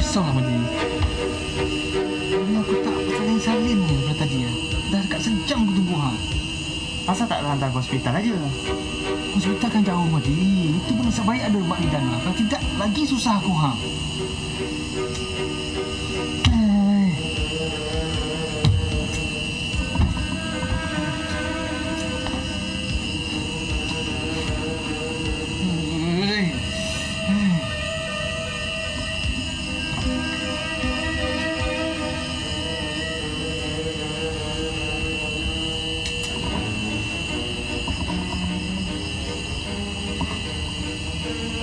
risaulah, Madi. Ini aku tak salin-salin ni daripada tadi. Dah dekat sejam aku tunggu. Asal tak hantar ke hospital aja? Hospital kan jauh, Madi. Itu pun nasib baik ada Mak Lidan. Kalau tidak, lagi susah aku.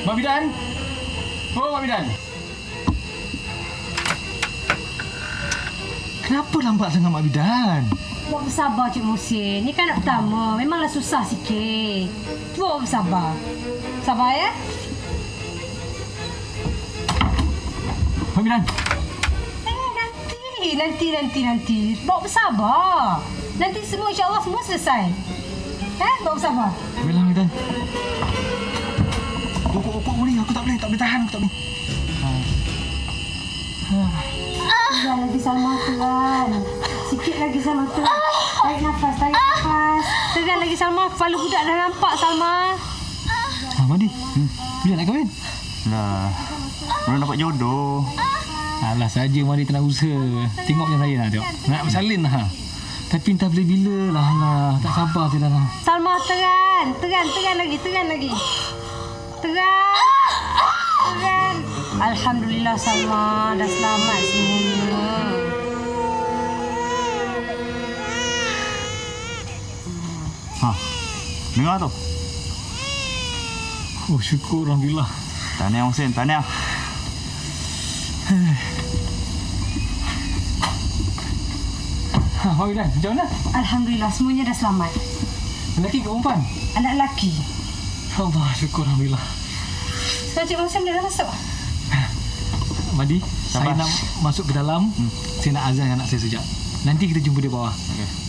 Mak Bidan! Oh, Mak Bidan! Kenapa lambat sangat, Mak Bidan? Buat bersabar, Cik Muhsin. Ni kan anak pertama. Memanglah susah sikit. Cuba buat bersabar. Sabar, ya? Mak Bidan! Nanti. Bawa bersabar. Nanti semua, insyaAllah, semua selesai. Bawa bersabar. Baiklah, Mak Bidan. Okok boleh. Aku tak boleh tahan. Aku tak boleh. Tegan lagi, Salma, Tuan. Sikit lagi, Salma, Tuan. Tarik nafas. Tegan lagi, Salma. Kepala budak dah nampak, Salma. Madi, bila nak kahwin? Dah. Belum dapat jodoh. Alah saja Madi tak nak usaha. Tengok macam saya nak tengok. Nak bersalin lah. Tapi entah bila-bila lah. Tak sabar saya dah. Salma, tegan lagi. Tegan. Alhamdulillah, Salma. Dah selamat semuanya. Dengar tu. Oh, syukur Alhamdulillah. Tahniah Hussein, tahniah. Mak Bidan, macam mana? Alhamdulillah, semuanya dah selamat. Lelaki ke perempuan? Anak lelaki. Allah, syukur Alhamdulillah. Sekarang Cik Muhsin dah masuk? Madi, Sabar. saya nak masuk ke dalam. Saya nak azan anak saya sekejap. Nanti kita jumpa di bawah. Okey.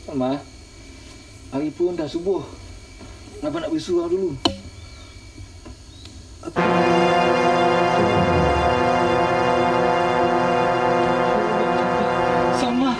Salma, hari pun dah subuh. Kenapa nak pergi surau dulu? Salma!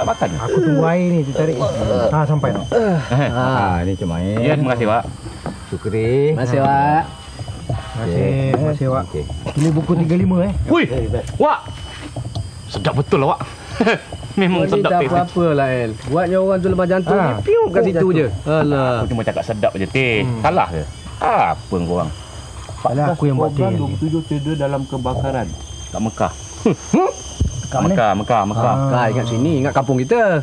tak makan. Aku tunggu air ni tarik. Sampai. Ni cuma air. Ya, terima kasih, Pak. Syukuri. Terima kasih, Wak. Terima kasih, Wak. Ini buku 35 Hui. Wak. Sedap betul lah, Wak. Memang sedap tak apa-apa lah, El. Buatnya orang tu lepas jantung ni, piung kat situ je. Alah. Aku cuma cakap sedap je, Teh. Salah ke? Apa korang? Alah, aku yang buat teh. 27 cedera dalam kebakaran. Kat Mekah. Kat mana? Mekah. Kak, ingat sini, ingat kampung kita.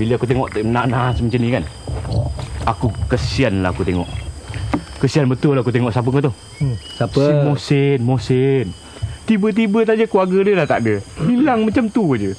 Bila aku tengok nak macam ni kan, aku kesian lah aku tengok. Kesian betul lah aku tengok siapa kau tu. Siapa? Si Mohsin. Tiba-tiba saja keluarga dia dah tak ada. Hilang macam tu je.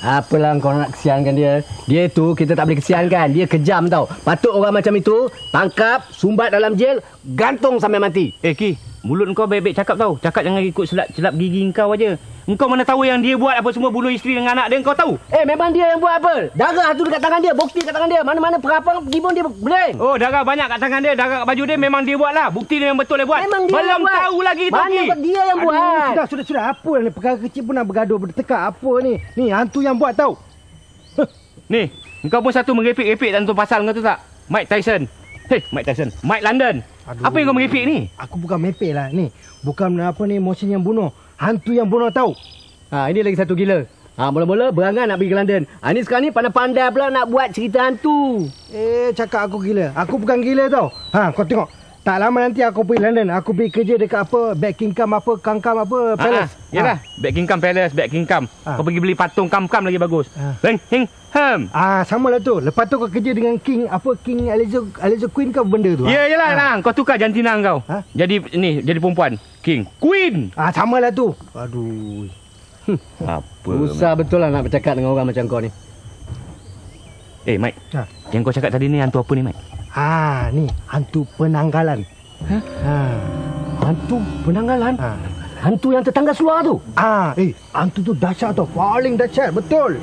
Apalah kau nak kesiankan dia. Dia tu kita tak boleh kesiankan. Dia kejam tau. Patut orang macam itu tangkap, sumbat dalam jail, gantung sampai mati. Ki, mulut kau baik-baik cakap tau. Cakap jangan ikut celap gigi kau aja. Engkau mana tahu yang dia buat apa semua, bunuh isteri dengan anak dia, kau tahu? Memang dia yang buat apa? Darah tu dekat tangan dia, bukti kat tangan dia. Mana-mana perapang pergi pun dia blame. Oh, darah banyak kat tangan dia, darah kat baju dia, memang dia buat lah. Bukti dia yang betul dia buat. Memang dia belum yang buat. Tahu lagi tu, Mana dia yang buat? Sudah. Apa ni? Perkara kecil pun nak bergaduh, bertekak. Apa ni? Ni hantu yang buat tau. Ni, engkau pun satu merepek-repek dalam tu pasal kau tu tak? Mike Tyson. Mike London. Aduh. Apa yang kau merepek ni? Aku bukan mepek lah ni. Bukan apa ni Mohsin yang bunuh. Hantu yang bunuh tau. Ini lagi satu gila. Mula-mula berangan nak pergi ke London. Ini sekarang ni pandai-pandai pula nak buat cerita hantu. Cakap aku gila. Aku bukan gila tau. Kau tengok. Tak lama nanti aku pergi London. Aku pergi kerja dekat apa Buckingham Palace. Yalah, Buckingham Palace, Buckingham. Kau pergi beli patung kam-kam lagi bagus. Buckingham. Sama lah tu. Lepas tu kau kerja dengan King Elizabeth Queen ke benda tu. Yalah, kau tukar jantina kau. Jadi perempuan. King, Queen. Sama lah tu. Aduh. Apa? Susah betul lah nak bercakap dengan orang macam kau ni. Mike. Yang kau cakap tadi ni hantu apa ni, Mike? Ni hantu penanggalan. Hantu penanggalan? Hantu yang tetangga seluar tu? Hantu tu dahsyat tau. Paling dahsyat. Betul.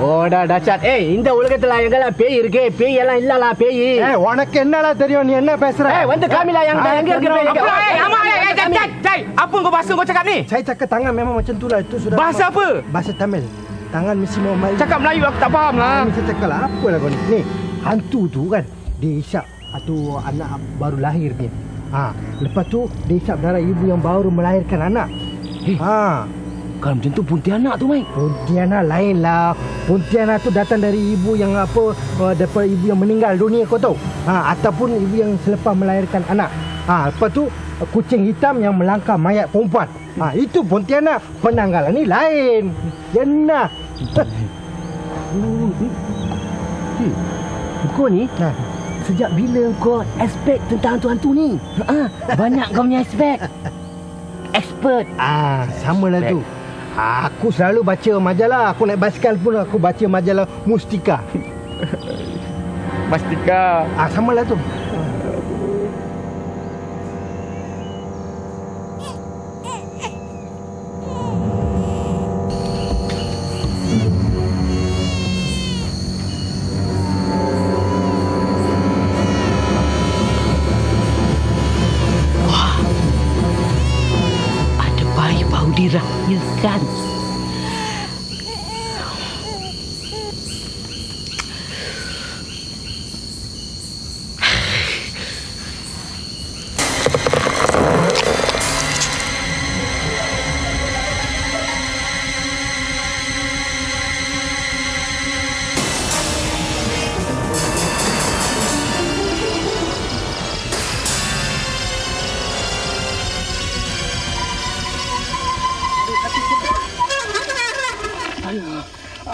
Oh, dah dahsyat. இந்த உலகத்துல எங்கெல்லாம் பேய் இருக்கு? பேய் எல்லாம் இல்லல பேய். உனக்கு என்னடா தெரியும்? நீ என்ன பேசுற? வந்து காமிலா yang இருக்கு பேய். Apa kau bahasa kau cakap ni? Saya cakap tangan memang macam tu lah. Itu sudah. Bahasa apa? Bahasa Tamil. Tangan mesti mau Melayu. Cakap Melayu aku tak faham lah. Ni saya cakap lah. Apa lah kau ni? Ni, hantu tu kan. Dia isap atau anak baru lahir ni. Lepas tu dia isap darah ibu yang baru melahirkan anak. Kalau macam tu Pontianak tu, Mai. Pontianak lain lah. Pontianak tu datang dari ibu yang daripada ibu yang meninggal dunia, kau tahu. Ataupun ibu yang selepas melahirkan anak. Lepas tu kucing hitam yang melangkah mayat perempuan. Itu Pontianak. Penanggalan ni lain. Jenah. Kau ni sejak bila kau expert tentang hantu-hantu ni? Banyak kau punya expert. Sama lah tu. Aku selalu baca majalah. Aku naik basikal pun aku baca majalah Mustika. Mustika. Sama lah tu. Dirahyakan.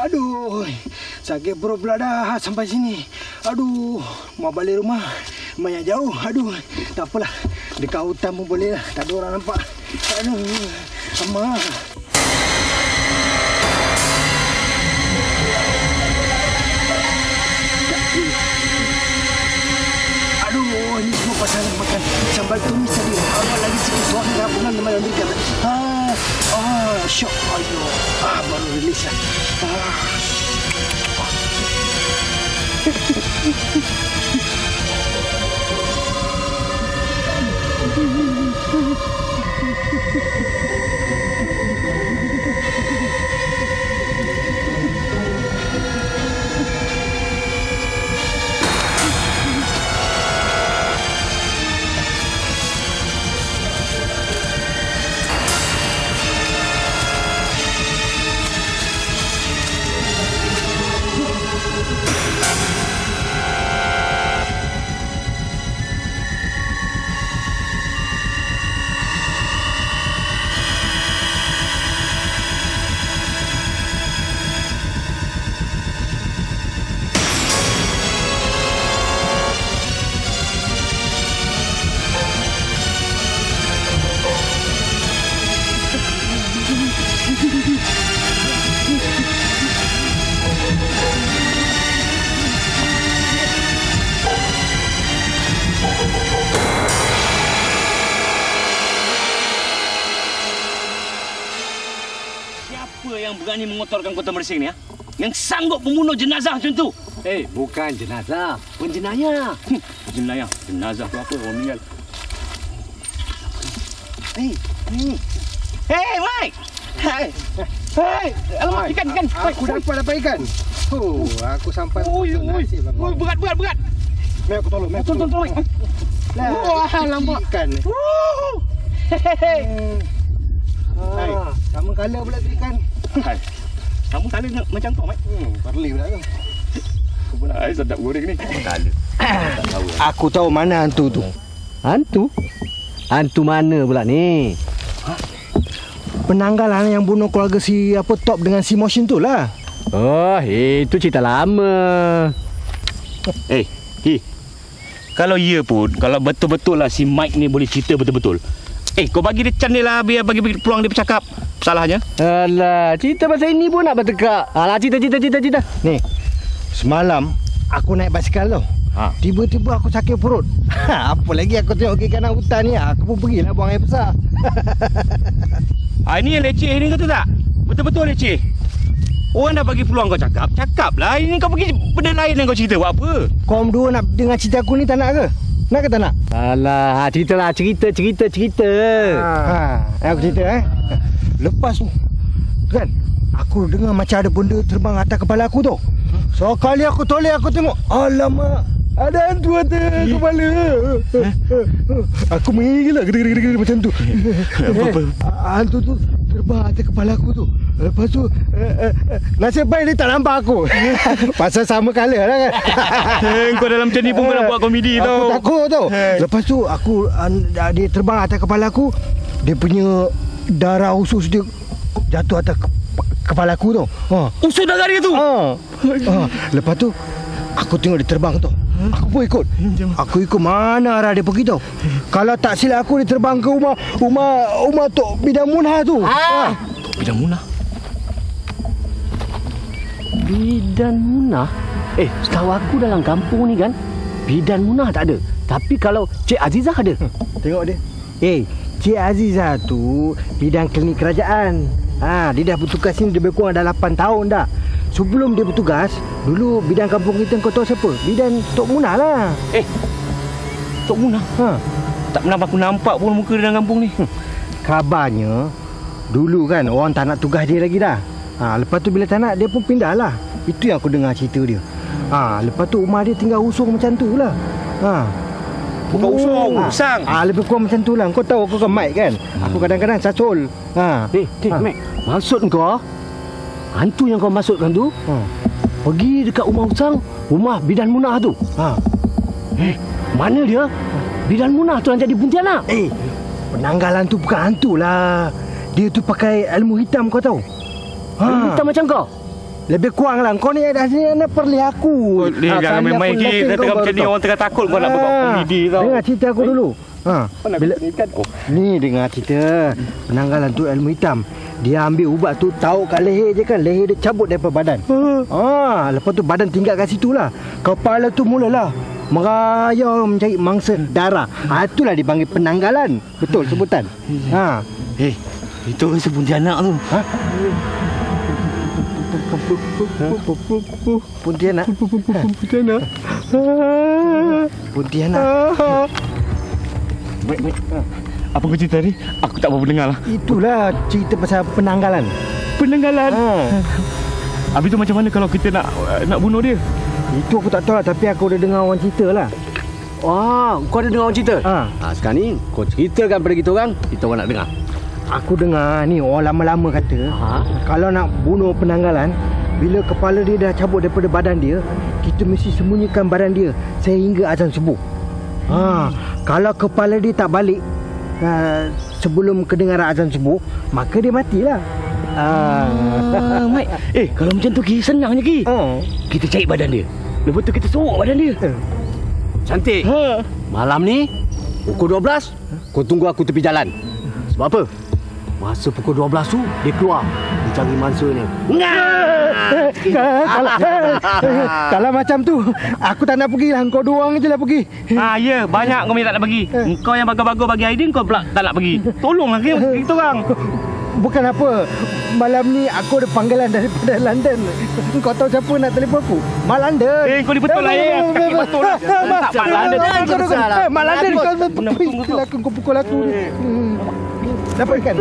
Aduh, sakit perut pula dah sampai sini. Aduh, mau balik rumah banyak jauh. Aduh, tak apalah. Dekat hutan pun boleh lah. Tak ada orang nampak. Aduh, sama. Aduh, ini semua pasal makan sambal tumis tadi. Lagi sikit tuan dah pernah nama yang berikan. Syok. Aduh, baru rilis lah. Siapa yang berani mengotorkan kota Mersing ni? Ya? Yang sanggup membunuh jenazah macam tu? Bukan jenazah, penjenayah. Jenazah tu apa? Orang meninggal. Hey, Mike! Alamak, ikan. Aku dapat ikan. Oh, aku sampai. Berat. Mari aku tolong. Tolong, Mike. Wah, lambat ikan. Hai, sama kala pula tu ikan. Kamu kala macam tu, Mike. Parli pula tu. Sedap goreng ni. Kala. Aku tahu mana hantu tu. Hantu? Hantu mana pula ni? Penanggalan yang bunuh keluarga si Top dengan si Moshin tu lah. Oh, itu cerita lama. Kalau ya pun, kalau betul-betul lah si Mike ni boleh cerita betul-betul. Kau bagi dia chance dia lah, biar bagi peluang dia bercakap. Salahnya? Alah, cerita pasal ini pun nak bertekak. Alah, cerita. Ni, semalam aku naik basikal tu. Tiba-tiba aku sakit perut. Apa lagi aku tengok ke kanan hutan ni, aku pun pergilah buang air besar. Ini yang leceh ni kata tak? Betul-betul leceh. Orang dah bagi peluang kau cakap lah. Ini kau pergi benda lain yang kau cerita. Buat apa? Kau berdua nak dengar cerita aku ni tak nak ke? Nak ke tak nak? Alah, ceritalah. Cerita. Aku cerita Lepas tu kan, aku dengar macam ada benda terbang atas kepala aku tu. So kali aku toleh, aku tengok, alamak, ada hantu atas kepala. Aku menggigil lah, gede macam tu. Hantu tu terbang atas kepala aku tu. Lepas tu nasib baik dia tak nampak aku. Pasal sama colour lah kan. Kau dalam macam ni pun kau nak buat komedi tau. Aku takut tau. Lepas tu dia terbang atas kepala aku. Dia punya darah usus dia jatuh atas kepala aku tu. Usus darah dia tu? Lepas tu aku tengok dia terbang tu. Aku pun ikut. Aku ikut mana arah dia pergi tau. Kalau tak silap aku, dia terbang ke rumah Tok Bidang Munah tu. Tok Bidang Munah? Bidan Munah? Setahu aku dalam kampung ni kan, Bidan Munah tak ada. Tapi kalau Cik Azizah ada. Tengok dia. Cik Azizah tu bidang klinik kerajaan. Dia dah bertugas sini lebih kurang dah 8 tahun dah. Sebelum dia bertugas, dulu bidang kampung kita kau tahu siapa? Bidan Tok Munah lah. Tok Munah? Tak pernah aku nampak pun muka dia dalam kampung ni. Kabarnya dulu kan orang tak nak tugas dia lagi dah. Lepas tu bila tak nak, dia pun pindah lah. Itu yang aku dengar cerita dia. Lepas tu rumah dia tinggal usung macam tu lah. Bukan usang. Lebih kurang macam tu lah. Kau tahu aku kan Mike kan. Aku kadang-kadang sacol. Mike, maksud kau hantu yang kau maksudkan tu pergi dekat rumah usang, rumah Bidan Munah tu. Mana dia? Bidan Munah tu yang jadi Pontianak. Penanggalan tu bukan hantu lah. Dia tu pakai ilmu hitam, kau tahu. Ilmu hitam macam kau? Lebih kurang lah. Kau ni dah sini nak perli aku. Jangan main-main kita tengah macam ni, orang tengah takut kau nak buat komedi tau. Dengar cerita aku dulu. Bila ni dengar cerita penanggalan tu ilmu hitam. Dia ambil ubat tu tahu kat leher je kan. Leher dia cabut daripada badan. Lepas tu badan tinggal kat situ lah. Kepala tu mulalah merayau mencari mangsa darah. Itulah dipanggil penanggalan. Betul sebutan. Itu rasa Pontianak tu. Pontianak. Apa kau cerita ni? Aku tak berapa dengar lah. Itulah cerita pasal penanggalan. Penanggalan? Habis tu macam mana kalau kita nak bunuh dia? Itu aku tak tahu lah, tapi aku dah dengar orang cerita lah. Wah, kau ada dengar orang cerita? Sekarang ni kau ceritakan pada kita orang nak dengar. Aku dengar ni orang lama-lama kata kalau nak bunuh penanggalan, bila kepala dia dah cabut daripada badan dia, kita mesti sembunyikan badan dia sehingga azan subuh. Kalau kepala dia tak balik sebelum kedengaran azan subuh, maka dia matilah. Mat. Kalau macam tu Ki, senang je Ki. Kita cari badan dia. Lepas tu kita sorok badan dia. Cantik. Malam ni pukul 12 kau tunggu aku tepi jalan. Sebab apa? Masa pukul 12 tu dia keluar, dia cari mangsanya. Kalau macam tu aku tak nak pergi lah. Kau dua orang je lah pergi. Ya, banyak kau tak nak pergi. Kau yang bagus-bagus bagi idea, kau pula tak nak pergi. Tolonglah kita orang. Bukan apa, malam ni aku ada panggilan daripada London. Kau tahu siapa nak telefon aku? Mak London. Kau ni betul lah betul lah. Mak London. Mak London kau pukul aku. Dapat ikan.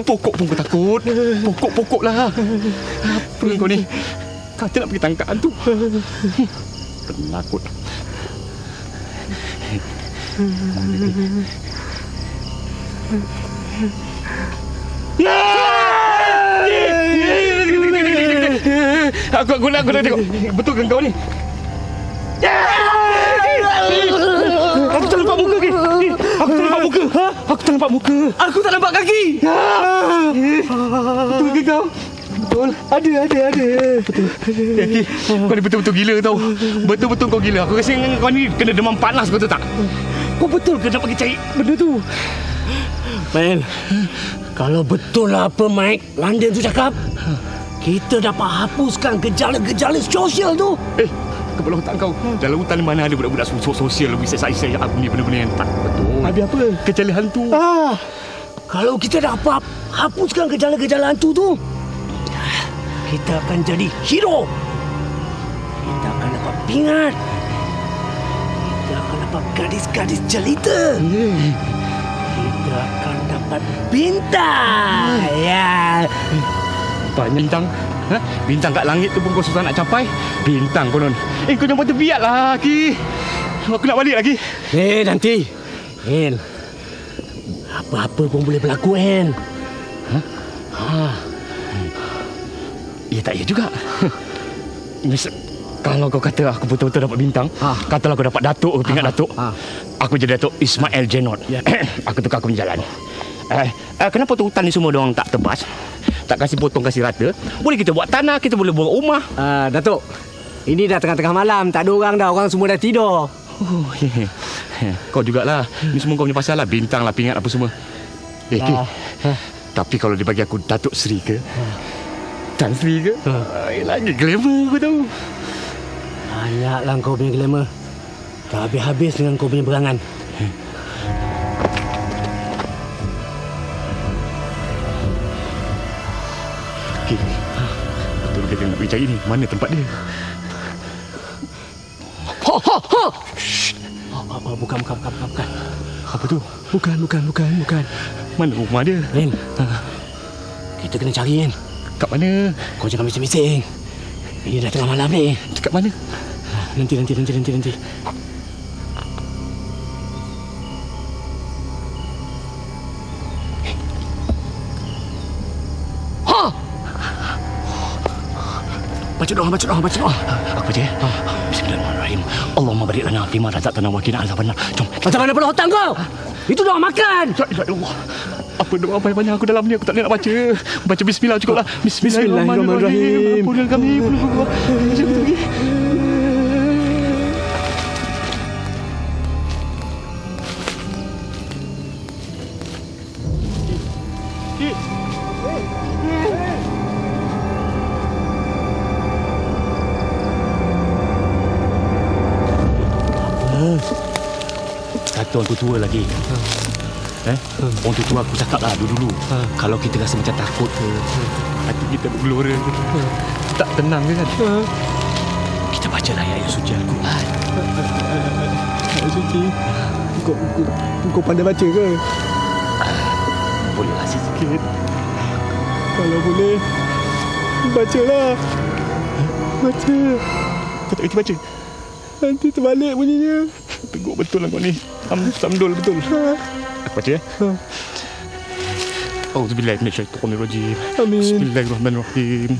Pokok pun kau takut. Pokok lah. Apa kau ni? Kata nak pergi tangkap hantu. Penakut. Aku nak tengok. Betul kan kau ni? Aku tak nampak muka, Ki. Aku tak nampak muka. Aku tak nampak muka. Aku tak nampak kaki. Betul ke kau? Betul. Ada. Betul. Ki, kau ni betul-betul gila tau. Betul-betul kau gila. Aku rasa kau ni kena demam panas, kau tahu tak? Kau betul ke nak pergi cari benda tu? Man, kalau betul lah apa Mike London tu cakap, kita dapat hapuskan gejala-gejala sosial tu. Kepala otak kau. Dalam hutan ni mana ada budak-budak sosial lebih saya aku ni benda-benda yang tak betul. Habis apa? Gejala hantu. Kalau kita dapat hapuskan gejala-gejala hantu tu, kita akan jadi hero. Kita akan dapat pingat. Kita akan dapat gadis-gadis jelita. Kita akan dapat bintang. Ya. Banyak bintang. Bintang kat langit tu pun kau susah nak capai. Bintang konon. Kau jangan terbiat lah, Ki. Aku nak balik lagi. Nanti. Apa-apa pun boleh berlaku, Ya tak ya juga. Kalau kau kata aku betul-betul dapat bintang, katalah aku dapat datuk, aku ingat datuk. Aku jadi Datuk Ismail Jenot. Aku tukar aku punya jalan. Kenapa tu hutan ni semua diorang tak tebas? Tak kasih potong, kasih rata. Boleh kita buat tanah, kita boleh buat rumah. Datuk, ini dah tengah-tengah malam. Tak ada orang dah, orang semua dah tidur. Kau jugalah. Ini semua kau punya pasal lah. Bintang lah, pingat apa semua. Ki, tapi kalau dia bagi aku Datuk Seri ke, Tan Sri ke, lagi glamour aku tahu. Banyaklah kau punya glamour. Tak habis-habis dengan kau punya berangan. Okey. Betul kita nak pergi cari ni. Mana tempat dia? Bukan. Apa tu? Bukan. Mana rumah dia? Ren, kita kena cari, Ren. Kat mana? Kau jangan bising-bising. Ini dah tengah malam ni. Dekat mana? Nanti. Ha! Baca doa. Aku baca ya. Bismillahirrahmanirrahim. Allahumma barik lana fima razaqtana wa qina azabannar. Jom. Macam mana pula hutang kau? Itu doa makan. Ya Allah. Apa doa banyak aku dalam ni, aku tak boleh nak baca. Baca bismillah cukup lah. Bismillahirrahmanirrahim. Ampunkan kami. Kata orang tua lagi. Orang tua aku cakap lah dulu. Kalau kita rasa macam takut ke, Hati kita bergelora. Tak tenang ke kan? kita bacalah ayat suci Al-Quran. Ayat suci. Kau pandai baca ke? Bolehlah sikit. Kalau boleh, bacalah. Baca. Kau tak kerti baca? Nanti terbalik bunyinya. Teguk betul lah kau ni. Samdul betul. Aku baca ya. Auzubillahi minasyaitonirrajim. Amin. Bismillahirrahmanirrahim.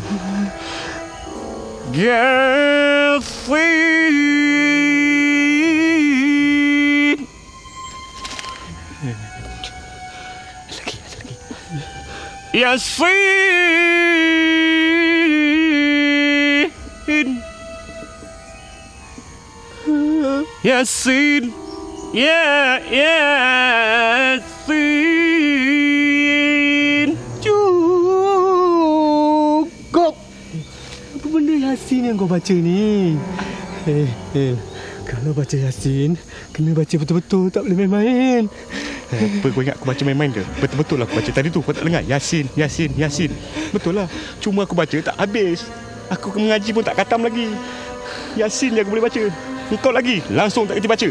Yasin. Yasin. Cukup. Apa benda Yasin yang kau baca ni? Kalau baca Yasin, kena baca betul-betul, tak boleh main-main. Apa kau ingat aku baca main-main ke? Betul-betul lah aku baca tadi tu. Kau tak dengar? Yasin. Betul lah. Cuma aku baca tak habis. Aku mengaji pun tak khatam lagi. Yasin je aku boleh baca. Engkau lagi langsung tak kerti baca.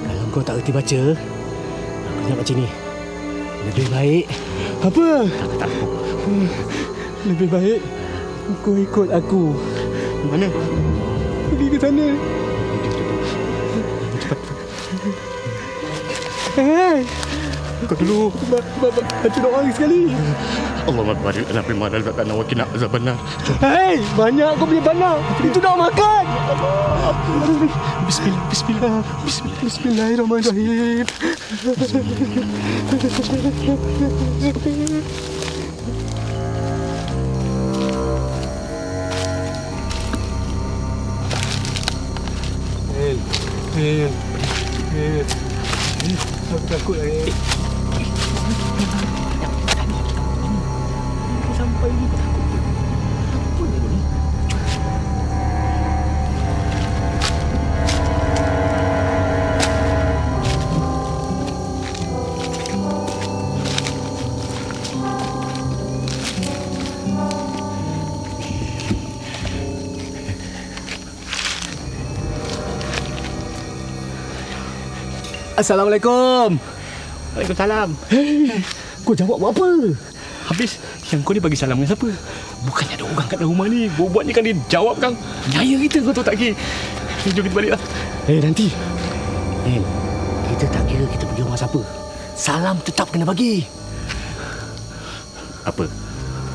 Kalau kau tak kerti baca, aku nak baca ni. Lebih baik. Apa? Tak. Lebih baik kau ikut aku. Mana? Pergi ke sana. Cepat. Kau dulu. Baca doa lagi sekali. Allahumma barik lana fima razaqtana wa qina azabannar. Banyak kau punya banyak. Itu dah makan. Bismillah. Bismillahirrahmanirrahim. Aku takut lagi. Sampai ni takut. Apa ni? Assalamualaikum. Waalaikumsalam. Kau jawab buat apa? Habis yang kau ni bagi salam dengan siapa? Bukannya ada orang Kat dalam rumah ni buat ni kan dia jawab kan. Nyaya kita kau tahu tak ki. Jom kita balik lah. Nanti. Kita tak kira kita pergi rumah siapa. Salam tetap kena bagi. Apa?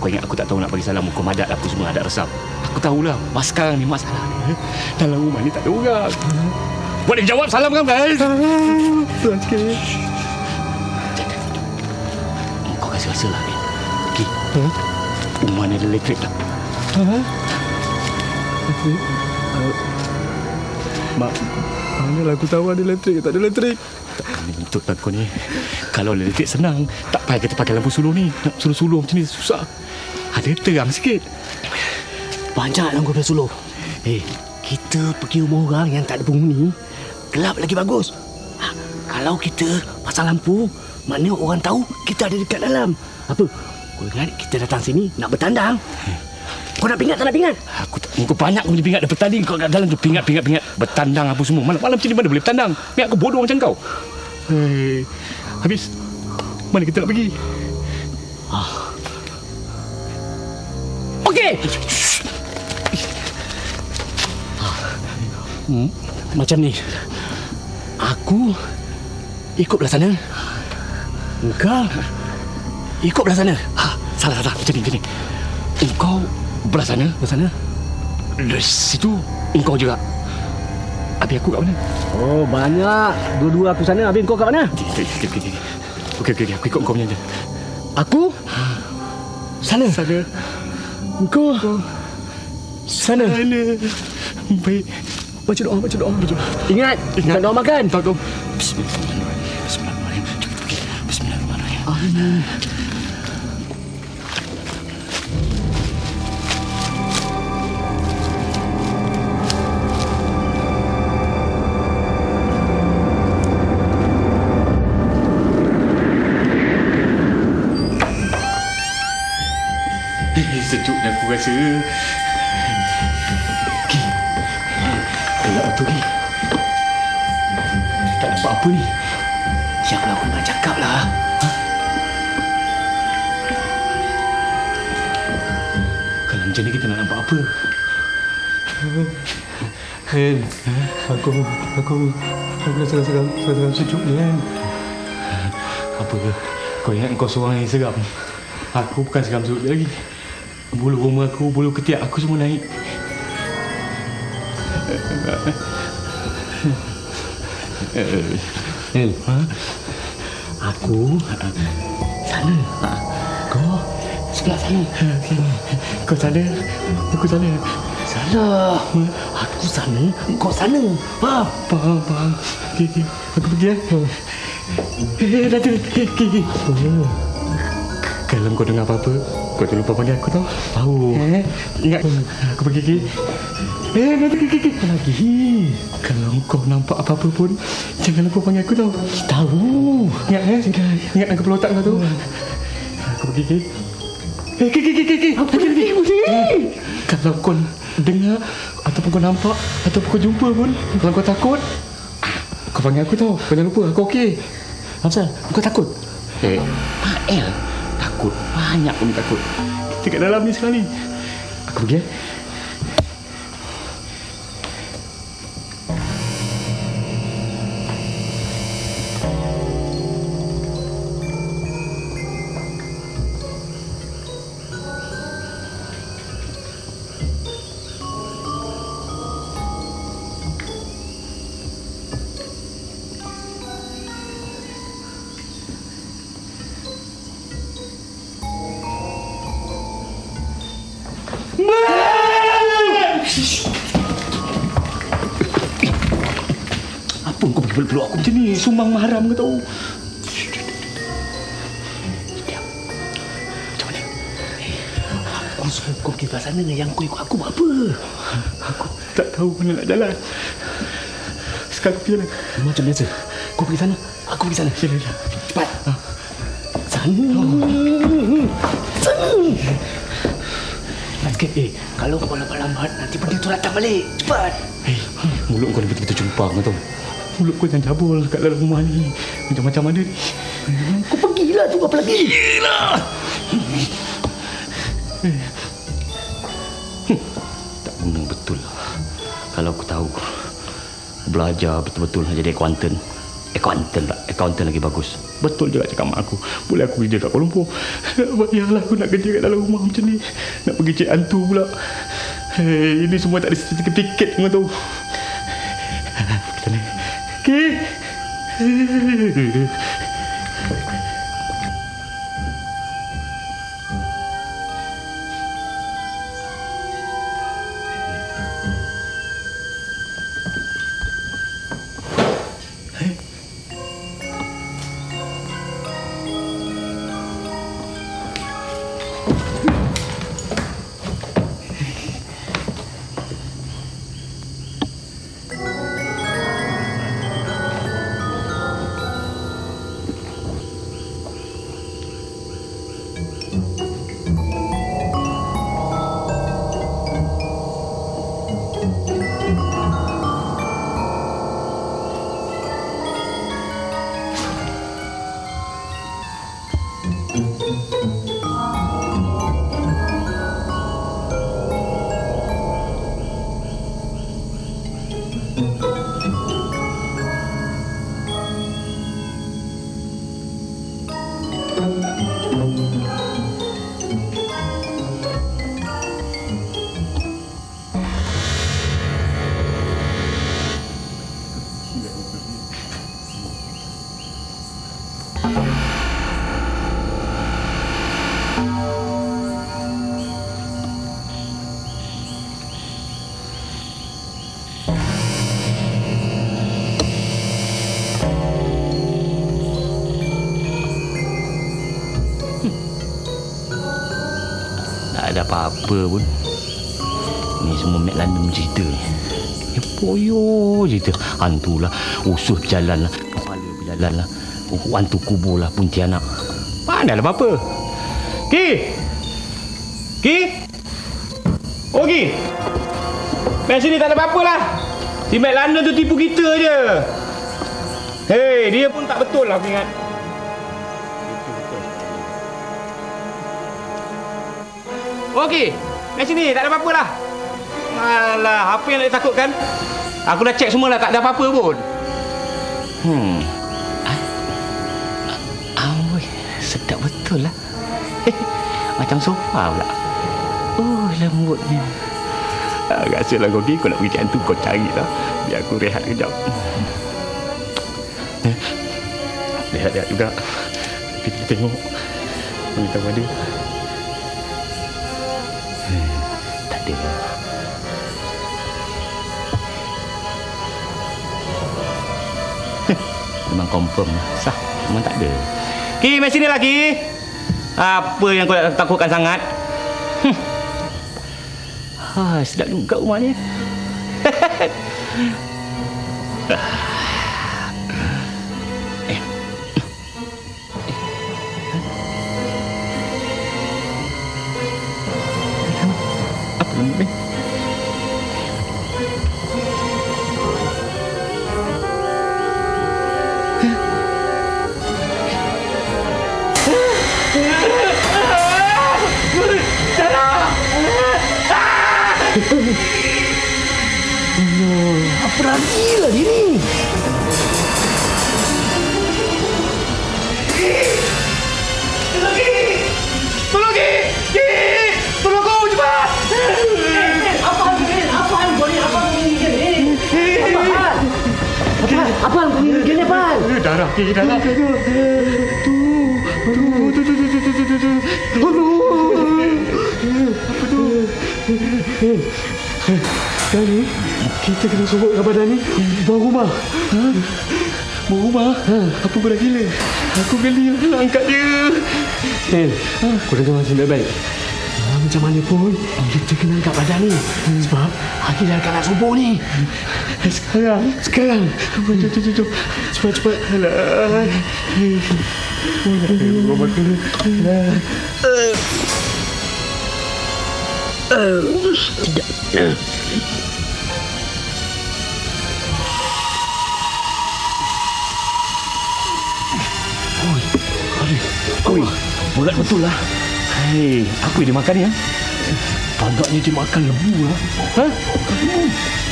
Kau ingat aku tak tahu nak bagi salam hukum adat apa semua, adat resam. Aku tahulah. Mas sekarang ni masalah ni. Dalam rumah ni tak ada orang. Buat dia jawab salam kan guys. Pelan sikit. Kau kasi rasa lah, Ren. Pergi. Rumah ni ada elektrik tak? Mak, manalah aku tahu ada elektrik. Tak ada elektrik. Ni untuk tak kau ni. Kalau elektrik senang, tak payah kita pakai lampu suluh ni. Nak suluh-suluh macam ni susah. Ada terang sikit. Banyak lampu bersuluh. Kita pergi rumah orang yang tak ada penghuni. Gelap lagi bagus. Kalau kita pasang lampu, mana orang tahu kita ada dekat dalam. Apa? Kau ingat kita datang sini nak bertandang? Kau nak pingat tak nak pingat? Kau banyak kau punya pingat daripada tadi kau kat dalam tu pingat. Bertandang apa semua. Malam-malam macam ni mana boleh bertandang? Pingat kau bodoh macam kau. Habis. Mana kita nak pergi? Okey. Macam ni. Aku ikut belah sana. Engkau ikut belah sana. Salah. Macam ni. Engkau belah sana. Dari situ engkau juga. Habis aku kat mana? Oh, banyak. Dua-dua aku sana. Habis engkau kat mana? Okey. Aku ikut kau punya je. Aku sana. Engkau sana. Baik. Baca doa. Ingat. Doa makan. Tahu. Bismillahirrahmanirrahim. Amin. Sejuk dah aku rasa. Gelap tu ni. Tak nampak apa ni. Siapa aku nak cakap lah. Kalau macam ni kita nak nampak apa? Aku rasa seram sejuk ni kan. Apa ke? Kau ingat kau seorang yang seram? Aku bukan seram sejuk lagi. Bulu rumah aku, bulu ketiak aku semua naik. Aku sana. Kau sebelah sana. Kau sana, aku sana. Salah. Aku sana, kau sana. Faham? Okay. Aku pergi Datuk. Kalau kau dengar apa-apa, kau jangan lupa panggil aku tau. Tahu. Ingat, aku pergi. Datuk. Lagi. Kalau kau nampak apa-apa pun, jangan lupa panggil aku tau. Tahu. Ingat aku pelotak kau tu. Aku pergi. Apa lagi? Kalau kau dengar ataupun kau nampak ataupun kau jumpa pun, kalau kau takut, kau panggil aku tau. Kau jangan lupa, aku okey. Apa? Kau takut? Mael takut. Banyak pun takut. Kita kat dalam ni sekarang ni. Aku pergi Apa kau pergi peluk aku macam ni? Sumbang mahram kau tahu. Diam. Macam mana? Aku suruh kau pergi ke sana. Yang kau ikut aku buat apa? Aku tak tahu mana nak jalan. Sekarang pergi jalan. Macam biasa. Kau pergi sana. Aku pergi sana. Cepat. Sana. Okey, kalau kau lambat-lambat nanti benda tu datang balik. Cepat. Mulut kau ni betul-betul cumpang kau tahu. Mulut kau jangan cabul kat dalam rumah ni. Macam-macam ada ni. Kau pergilah tu apa lagi? Tak guna betul. Kalau aku tahu belajar betul-betul nak jadi accountant lagi bagus. Betul juga cakap mak aku. Boleh aku kerja kat Kuala Lumpur. Bayarlah aku nak kerja kat dalam rumah macam ni. Nak pergi cek hantu pula. Ini semua tak ada tiket kau tahu. Kita ni. Okey. ada apa-apa pun. Ni semua Mek Landum cerita ni. Poyo cerita. Hantulah, usus berjalan lah, kepala berjalan lah, hantu kubur lah, Pontianak. Mana ada apa-apa. Ki! Oh, Ki! Main sini tak ada apa-apa lah. Si Mek Landum tu tipu kita je. Hei, dia pun tak betul lah aku ingat. Okey, main sini, tak ada apa-apa lah. Alah, apa yang nak ditakutkan? Aku dah cek semua lah, tak ada apa-apa pun. Amboi, sedap betul lah. Macam sofa pula. Oh, lembutnya. Rasalah kau, kau nak pergi cantik, kau carilah. Biar aku rehat kejap. Rehat-rehat juga. Tapi kita tengok. Kita tahu ada. Tak ada. Memang confirm lah. Sah. Memang tak ada. Ki, main sini lagi. Apa yang kau nak takutkan sangat? Sedap juga rumah ni. Apa lembut ni? Apa lagi lah dia ni? Tolong aku cepat. Apa ni? Darah, darah. Kali kita kena sobok kat badan ni. Bawa rumah. Bawa rumah? Apa berat gila? Aku geli nak angkat dia. Kau dengar masih baik-baik. Macam mana pun kita kena angkat badan ni. Sebab hari dah akan nak sobok ni. Sekarang. Jom. Cepat. Alah. Tidak. Oi, berat betul lah. Hei, apa yang dia makan ni? Agaknya dia makan lembu lah.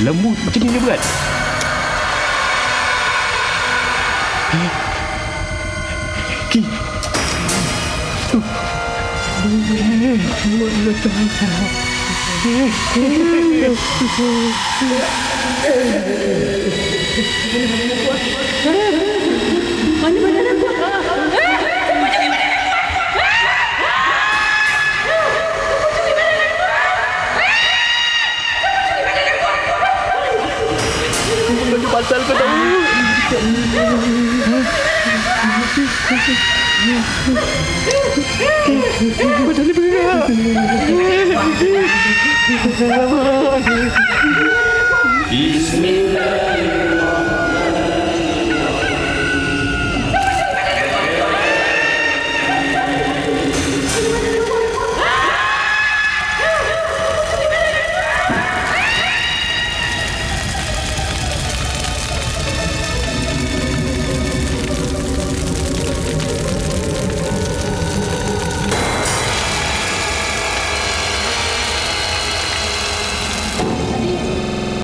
Lembu macam ni dia berat? Ki. Mana aku? Pasal kau tahu. Badan ni berat. Bismillah.